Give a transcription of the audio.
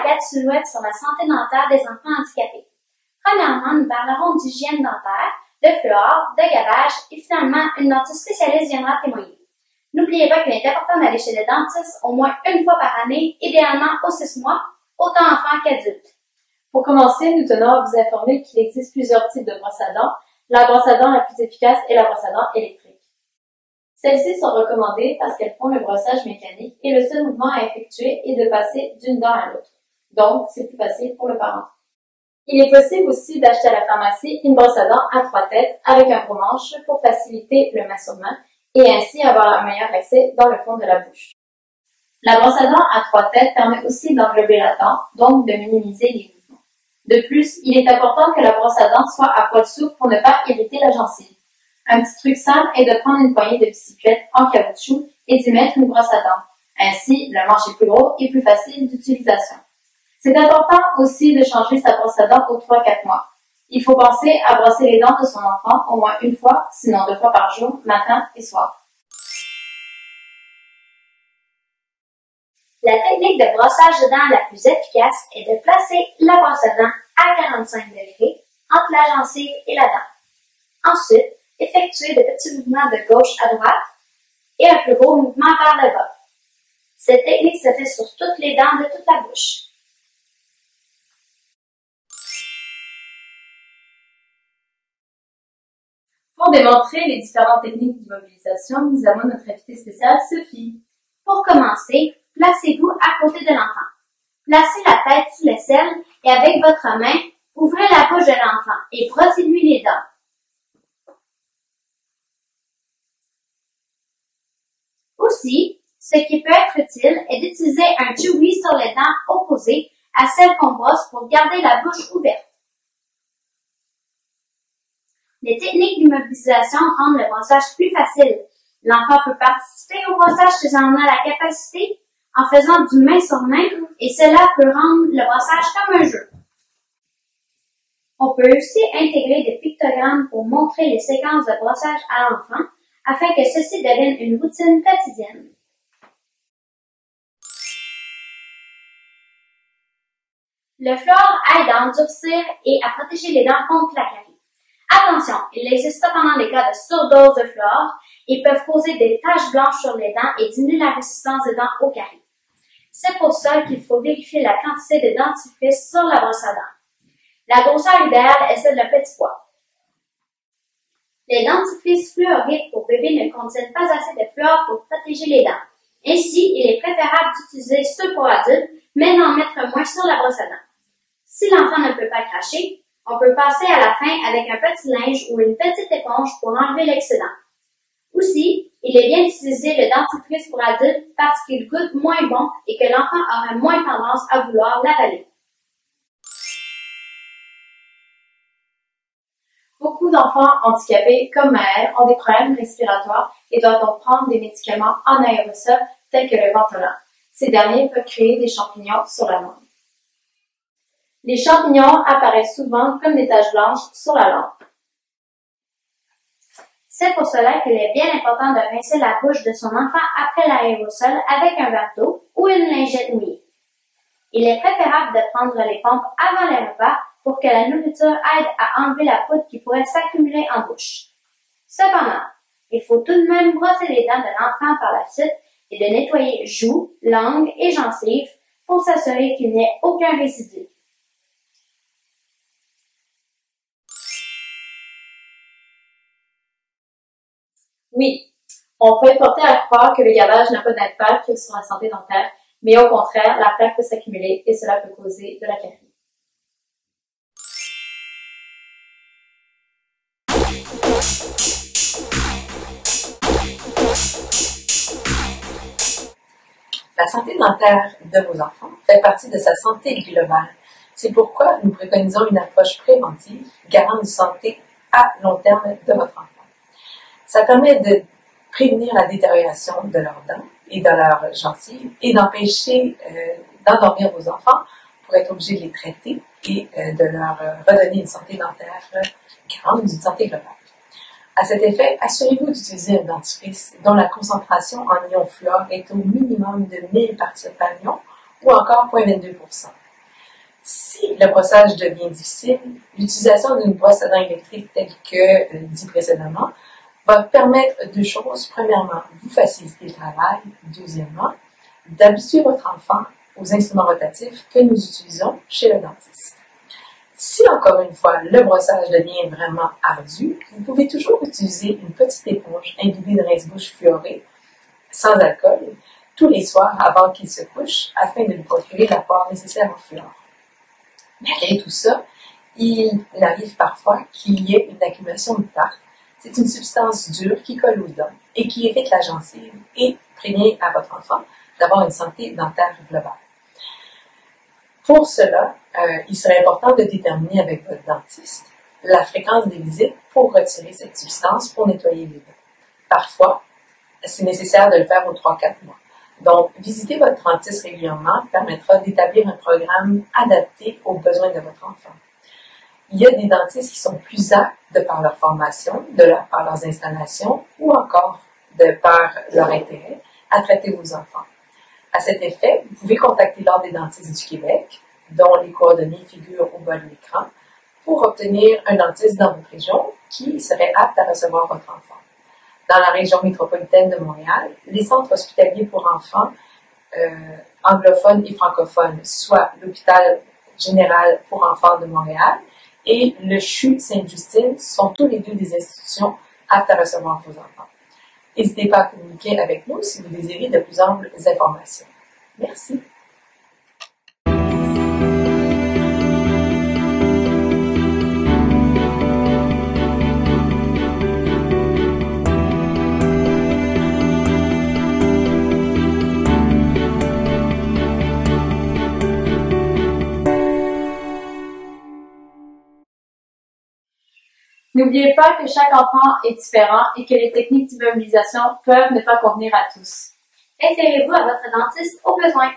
4 silhouettes sur la santé dentaire des enfants handicapés. Premièrement, nous parlerons d'hygiène dentaire, de fluor, de gavage et finalement, une dentiste spécialiste viendra témoigner. N'oubliez pas qu'il est important d'aller chez le dentiste au moins une fois par année, idéalement aux 6 mois, autant enfants qu'adultes. Pour commencer, nous tenons à vous informer qu'il existe plusieurs types de brosses à dents. La brosse à dents la plus efficace est la brosse à dents électrique. Celles-ci sont recommandées parce qu'elles font le brossage mécanique et le seul mouvement à effectuer est de passer d'une dent à l'autre. Donc, c'est plus facile pour le parent. Il est possible aussi d'acheter à la pharmacie une brosse à dents à 3 têtes avec un gros manche pour faciliter le main-sur-main et ainsi avoir un meilleur accès dans le fond de la bouche. La brosse à dents à 3 têtes permet aussi d'englober la dent, donc de minimiser les mouvements. De plus, il est important que la brosse à dents soit à poil souple pour ne pas irriter la gencive. Un petit truc simple est de prendre une poignée de bicyclette en caoutchouc et d'y mettre une brosse à dents. Ainsi, le manche est plus gros et plus facile d'utilisation. C'est important aussi de changer sa brosse à dents aux 3-4 mois. Il faut penser à brosser les dents de son enfant au moins une fois, sinon 2 fois par jour, matin et soir. La technique de brossage de dents la plus efficace est de placer la brosse à dents à 45 degrés entre la gencive et la dent. Ensuite, effectuez de petits mouvements de gauche à droite et un plus gros mouvement vers le bas. Cette technique se fait sur toutes les dents de toute la bouche. Pour démontrer les différentes techniques d'immobilisation, nous avons notre invitée spéciale, Sophie. Pour commencer, placez-vous à côté de l'enfant. Placez la tête sous l'aisselle et avec votre main, ouvrez la bouche de l'enfant et brossez-lui les dents. Aussi, ce qui peut être utile est d'utiliser un chewy sur les dents opposées à celles qu'on brosse pour garder la bouche ouverte. Les techniques d'immobilisation rendent le brossage plus facile. L'enfant peut participer au brossage si en a la capacité en faisant du main sur main et cela peut rendre le brossage comme un jeu. On peut aussi intégrer des pictogrammes pour montrer les séquences de brossage à l'enfant afin que ceci devienne une routine quotidienne. Le fluor aide à endurcir et à protéger les dents contre la carie. Attention, il existe cependant des cas de surdose de fluor et peuvent causer des taches blanches sur les dents et diminuer la résistance des dents aux caries. C'est pour ça qu'il faut vérifier la quantité de dentifrice sur la brosse à dents. La grosseur idéale est celle d'un petit pois. Les dentifrices fluoriques pour bébé ne contiennent pas assez de fluor pour protéger les dents. Ainsi, il est préférable d'utiliser ceux pour adultes, mais d'en mettre moins sur la brosse à dents. Si l'enfant ne peut pas cracher, on peut passer à la fin avec un petit linge ou une petite éponge pour enlever l'excédent. Aussi, il est bien d'utiliser le dentifrice pour adultes parce qu'il goûte moins bon et que l'enfant aura moins tendance à vouloir l'avaler. Beaucoup d'enfants handicapés, comme Maëlle, ont des problèmes respiratoires et doivent prendre des médicaments en aérosol tels que le Ventolin. Ces derniers peuvent créer des champignons sur la langue. Les champignons apparaissent souvent comme des taches blanches sur la langue. C'est pour cela qu'il est bien important de rincer la bouche de son enfant après l'aérosol avec un verre d'eau ou une lingette mouillée. Il est préférable de prendre les pompes avant les repas pour que la nourriture aide à enlever la poudre qui pourrait s'accumuler en bouche. Cependant, il faut tout de même brosser les dents de l'enfant par la suite et de nettoyer joues, langue et gencives pour s'assurer qu'il n'y ait aucun résidu. Oui, on peut être porté à croire que le gavage n'a pas d'impact sur la santé dentaire, mais au contraire, la plaque peut s'accumuler et cela peut causer de la carie. La santé dentaire de vos enfants fait partie de sa santé globale. C'est pourquoi nous préconisons une approche préventive, garante de santé à long terme de votre enfant. Ça permet de prévenir la détérioration de leurs dents et de leurs gencives et d'empêcher d'endormir vos enfants pour être obligé de les traiter et de leur redonner une santé dentaire garante d'une santé globale. À cet effet, assurez-vous d'utiliser un dentifrice dont la concentration en ion fluor est au minimum de 1000 parties par million ou encore 0,22%. Si le brossage devient difficile, l'utilisation d'une brosse à dents électrique telle que dit précédemment va permettre deux choses. Premièrement, vous faciliter le travail. Deuxièmement, d'habituer votre enfant aux instruments rotatifs que nous utilisons chez le dentiste. Si, encore une fois, le brossage devient vraiment ardu, vous pouvez toujours utiliser une petite éponge imbibée de rince-bouche fluorée, sans alcool, tous les soirs avant qu'il se couche, afin de lui procurer l'apport nécessaire en fluor. Malgré tout ça, il arrive parfois qu'il y ait une accumulation de tartre. C'est une substance dure qui colle aux dents et qui irrite la gencive et prévient à votre enfant d'avoir une santé dentaire globale. Pour cela, il serait important de déterminer avec votre dentiste la fréquence des visites pour retirer cette substance pour nettoyer les dents. Parfois, c'est nécessaire de le faire aux 3-4 mois. Donc, visiter votre dentiste régulièrement permettra d'établir un programme adapté aux besoins de votre enfant. Il y a des dentistes qui sont plus aptes de par leur formation, par leurs installations ou encore de par leur intérêt à traiter vos enfants. À cet effet, vous pouvez contacter l'Ordre des dentistes du Québec, dont les coordonnées figurent au bas de l'écran, pour obtenir un dentiste dans votre région qui serait apte à recevoir votre enfant. Dans la région métropolitaine de Montréal, les centres hospitaliers pour enfants anglophones et francophones, soit l'Hôpital général pour enfants de Montréal et le CHU Sainte-Justine, sont tous les deux des institutions aptes à recevoir vos enfants. N'hésitez pas à communiquer avec nous si vous désirez de plus amples informations. Merci. N'oubliez pas que chaque enfant est différent et que les techniques d'immobilisation peuvent ne pas convenir à tous. Référez-vous à votre dentiste au besoin.